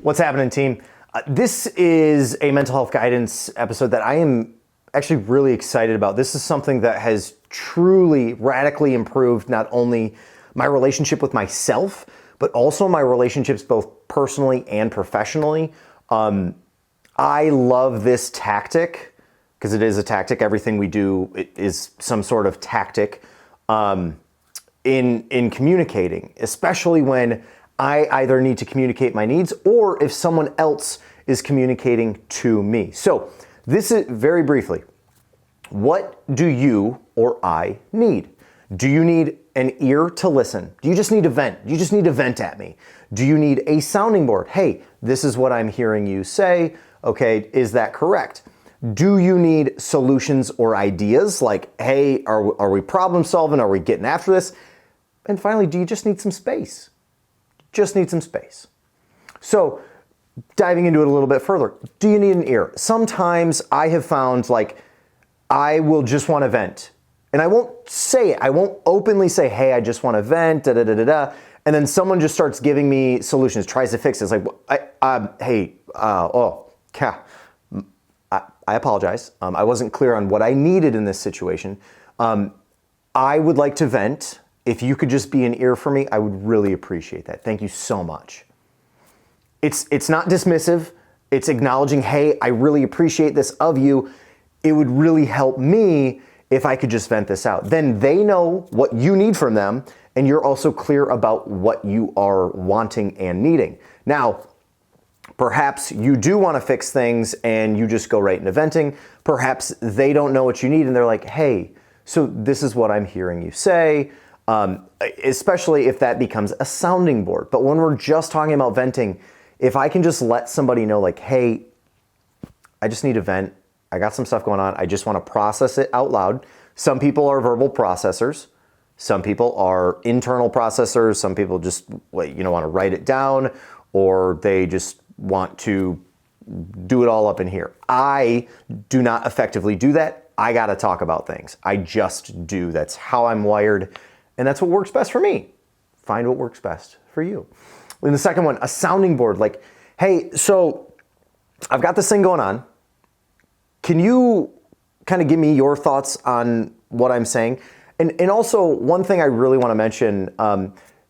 What's happening, team? This is a mental health guidance episode that I am actually really excited about. This is something that has truly radically improved not only my relationship with myself, but also my relationships both personally and professionally. I love this tactic because it is a tactic. Everything we do is some sort of tactic in communicating, especially when I either need to communicate my needs or if someone else is communicating to me. So this is very briefly, what do you or I need? Do you need an ear to listen? Do you just need to vent? Do you just need to vent at me? Do you need a sounding board? Hey, this is what I'm hearing you say. Okay, is that correct? Do you need solutions or ideas like, hey, are we problem solving? Are we getting after this? And finally, do you just need some space? Just need some space. So diving into it a little bit further, do you need an ear? Sometimes I have found like I will just want to vent. And I won't say it. I won't openly say, hey, I just want to vent, da da da da da. And then someone just starts giving me solutions, tries to fix it. It's like, I apologize. I wasn't clear on what I needed in this situation. I would like to vent. If you could just be an ear for me, I would really appreciate that. Thank you so much. It's not dismissive. It's acknowledging, hey, I really appreciate this of you. It would really help me if I could just vent this out. Then they know what you need from them, and you're also clear about what you are wanting and needing. Now, perhaps you do want to fix things and you just go right into venting. Perhaps they don't know what you need and they're like, hey, so this is what I'm hearing you say. Especially if that becomes a sounding board. But when we're just talking about venting, if I can just let somebody know like, hey, I just need to vent. I got some stuff going on. I just want to process it out loud. Some people are verbal processors. Some people are internal processors. Some people just want to write it down, or they just want to do it all up in here. I do not effectively do that. I got to talk about things. I just do. That's how I'm wired. And that's what works best for me. Find what works best for you. And the second one, a sounding board. Like, hey, so I've got this thing going on. Can you kind of give me your thoughts on what I'm saying? And also, one thing I really want to mention,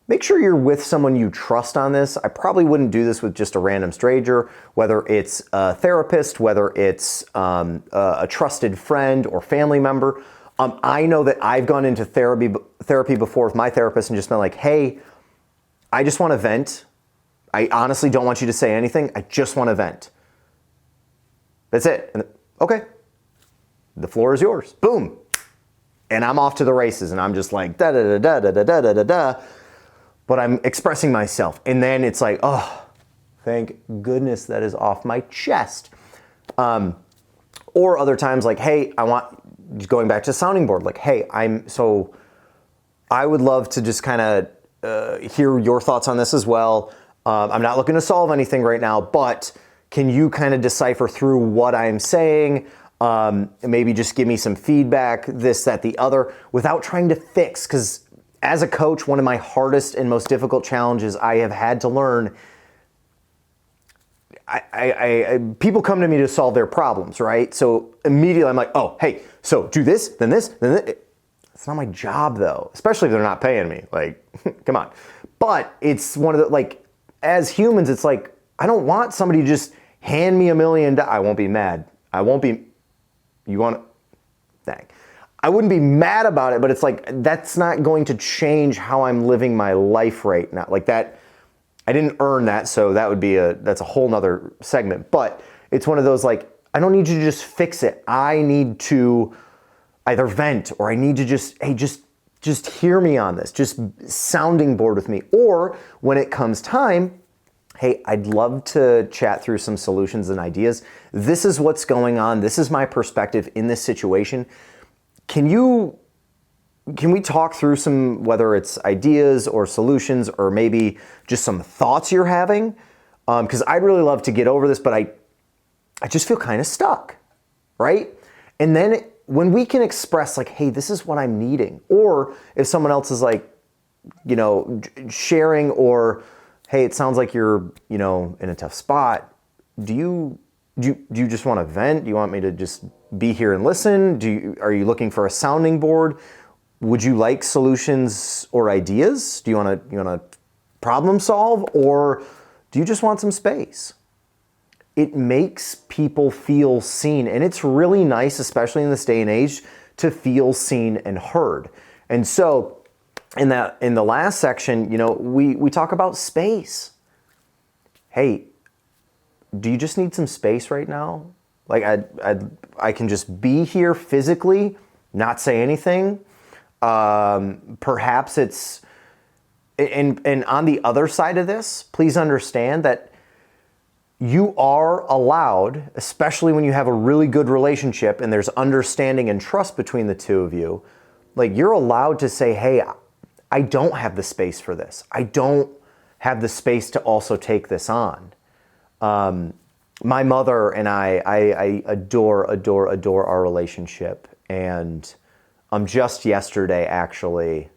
make sure you're with someone you trust on this. I probably wouldn't do this with just a random stranger, whether it's a therapist, whether it's a trusted friend or family member. I know that I've gone into therapy before with my therapist and just been like, hey, I just want to vent. I honestly don't want you to say anything. I just want to vent. That's it. And, okay. The floor is yours. Boom. And I'm off to the races and I'm just like, da da da da da da da da da. But I'm expressing myself. And then it's like, oh, thank goodness that is off my chest. Or other times like, hey, going back to sounding board, like, hey, I would love to just kind of hear your thoughts on this as well. I'm not looking to solve anything right now, but can you kind of decipher through what I'm saying? Maybe just give me some feedback, this, that, the other, without trying to fix. Because as a coach, one of my hardest and most difficult challenges I have had to learn, people come to me to solve their problems, right? So immediately I'm like, oh, hey, so do this, then this, then this. It's not my job though, especially if they're not paying me. Like, come on. But it's one of the, like, as humans, it's like, I don't want somebody to just hand me $1 million. I won't be mad. I won't be, you want to, dang. I wouldn't be mad about it, but it's like, that's not going to change how I'm living my life right now. Like that, I didn't earn that, so that's a whole nother segment. But it's one of those like, I don't need you to just fix it. I need to either vent or I need to just, hey, just hear me on this. Just sounding board with me. Or when it comes time, hey, I'd love to chat through some solutions and ideas. This is what's going on. This is my perspective in this situation. Can we talk through some, whether it's ideas or solutions or maybe just some thoughts you're having? Because I'd really love to get over this, but I just feel kind of stuck, right? And then when we can express like, hey, this is what I'm needing, or if someone else is like, sharing or hey, it sounds like you're, in a tough spot. Do you just want to vent? Do you want me to just be here and listen? Are you looking for a sounding board? Would you like solutions or ideas? Do you want to problem solve, or do you just want some space? It makes people feel seen, and it's really nice, especially in this day and age, to feel seen and heard. And so in the last section, we talk about space. Hey, do you just need some space right now? Like I can just be here physically, not say anything. Perhaps it's, and on the other side of this, please understand that you are allowed, especially when you have a really good relationship and there's understanding and trust between the two of you, like you're allowed to say, hey, I don't have the space for this. I don't have the space to also take this on. My mother and I adore our relationship. And just yesterday, actually,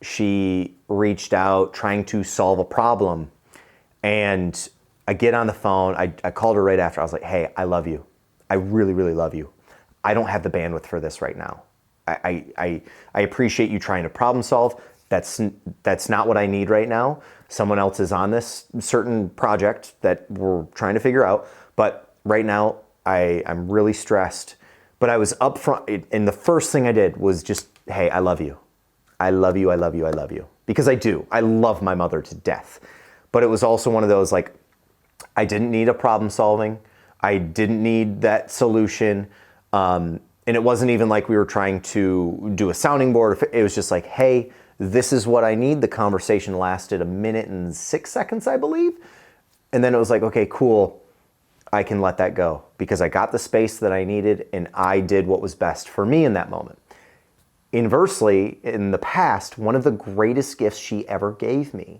she reached out trying to solve a problem. And I get on the phone. I called her right after. I was like, hey, I love you. I really, really love you. I don't have the bandwidth for this right now. I appreciate you trying to problem solve. That's not what I need right now. Someone else is on this certain project that we're trying to figure out. But right now, I'm really stressed. But I was upfront, and the first thing I did was just, hey, I love you. I love you, I love you, I love you. Because I do. I love my mother to death. But it was also one of those, like, I didn't need a problem solving. I didn't need that solution. And it wasn't even like we were trying to do a sounding board. It was just like, hey, this is what I need. The conversation lasted 1 minute and 6 seconds, I believe. And then it was like, okay, cool. I can let that go because I got the space that I needed and I did what was best for me in that moment. Inversely, in the past, one of the greatest gifts she ever gave me,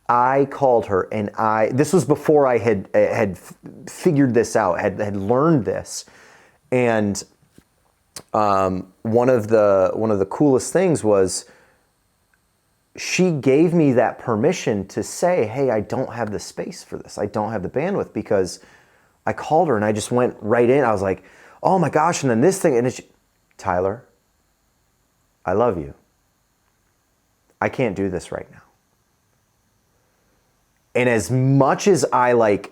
I called her and this was before I had figured this out, had learned this. And one of the coolest things was she gave me that permission to say, hey, I don't have the space for this. I don't have the bandwidth, because I called her and I just went right in. I was like, oh my gosh. And then this thing, and it's, Tyler, I love you. I can't do this right now. And as much as I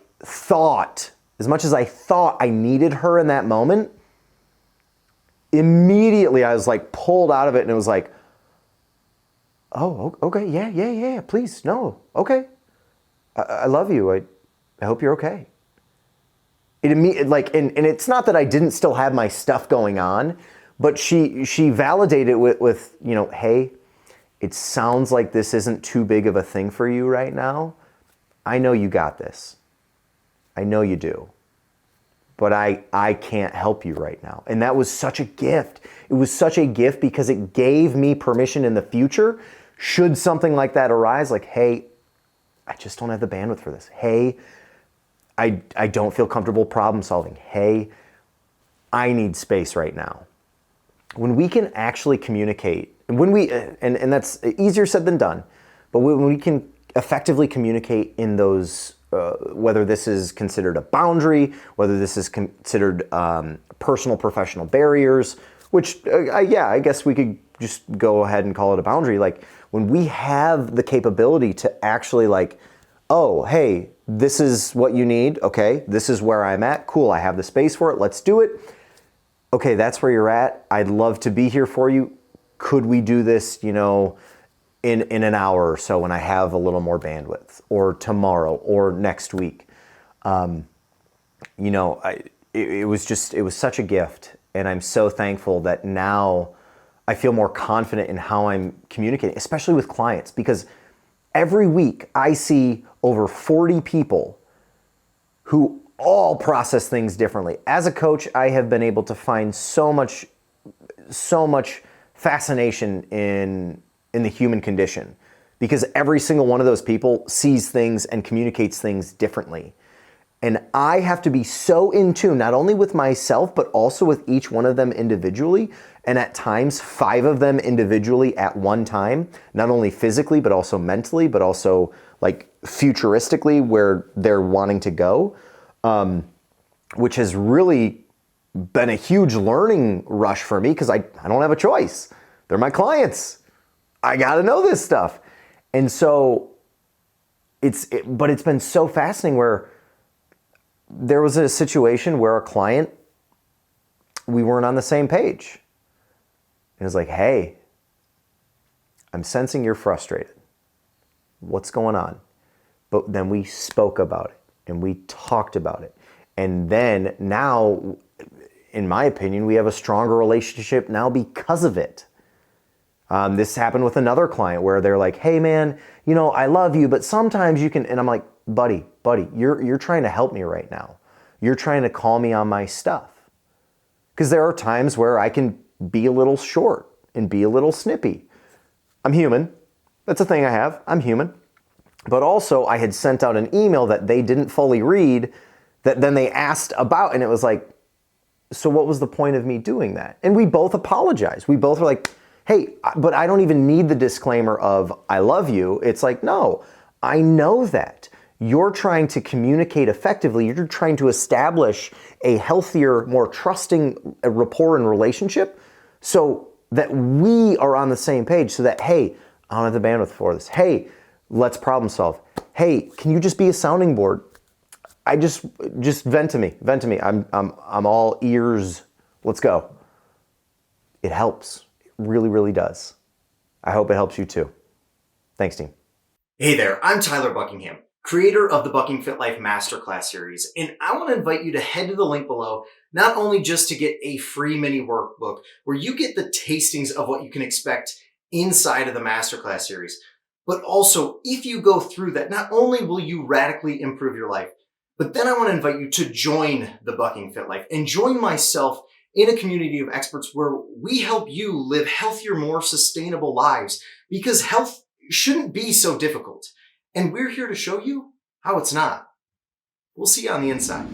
thought I needed her in that moment, immediately I was like pulled out of it, and it was like, oh, okay, yeah, please, no, okay. I love you. I hope you're okay. And it's not that I didn't still have my stuff going on, but she validated it with, hey, it sounds like this isn't too big of a thing for you right now. I know you got this. I know you do. But I can't help you right now. And that was such a gift. It was such a gift because it gave me permission in the future, should something like that arise, like, hey, I just don't have the bandwidth for this. Hey, I don't feel comfortable problem solving. Hey, I need space right now. When we can actually communicate, and that's easier said than done, but when we can effectively communicate in those, whether this is considered a boundary, whether this is considered personal, professional barriers, which, I guess we could just go ahead and call it a boundary. Like, when we have the capability to actually oh, hey, this is what you need. Okay, this is where I'm at. Cool, I have the space for it. Let's do it. Okay, that's where you're at. I'd love to be here for you. Could we do this, in an hour or so when I have a little more bandwidth, or tomorrow, or next week? It was such a gift, and I'm so thankful that now I feel more confident in how I'm communicating, especially with clients, because every week I see over 40 people who all process things differently. As a coach, I have been able to find so much fascination in the human condition, because every single one of those people sees things and communicates things differently. And I have to be so in tune, not only with myself, but also with each one of them individually, and at times 5 of them individually at one time, not only physically, but also mentally, but also futuristically where they're wanting to go, which has really been a huge learning rush for me because I don't have a choice. They're my clients. I got to know this stuff. And so but it's been so fascinating where there was a situation where a client, we weren't on the same page. It was like, hey, I'm sensing you're frustrated. What's going on? But then we spoke about it and we talked about it. And then now, in my opinion, we have a stronger relationship now because of it. This happened with another client where they're like, hey man, I love you, but sometimes you can, and I'm like, buddy, you're trying to help me right now. You're trying to call me on my stuff. Because there are times where I can be a little short and be a little snippy. I'm human. That's a thing I have. I'm human. But also I had sent out an email that they didn't fully read that then they asked about, and it was like, so what was the point of me doing that? And we both apologized. We both were like, hey, but I don't even need the disclaimer of I love you. It's like, no, I know that. You're trying to communicate effectively. You're trying to establish a healthier, more trusting rapport and relationship so that we are on the same page so that, hey, I don't have the bandwidth for this. Hey, let's problem solve. Hey, can you just be a sounding board? I just vent to me. I'm all ears. Let's go. It helps. It really, really does. I hope it helps you too. Thanks, team. Hey there, I'm Tyler Buckingham, creator of the Bucking Fit Life Masterclass series, and I want to invite you to head to the link below, not only just to get a free mini workbook where you get the tastings of what you can expect inside of the Masterclass series, but also if you go through that, not only will you radically improve your life, but then I want to invite you to join the Bucking Fit Life and join myself in a community of experts where we help you live healthier, more sustainable lives, because health shouldn't be so difficult. And we're here to show you how it's not. We'll see you on the inside.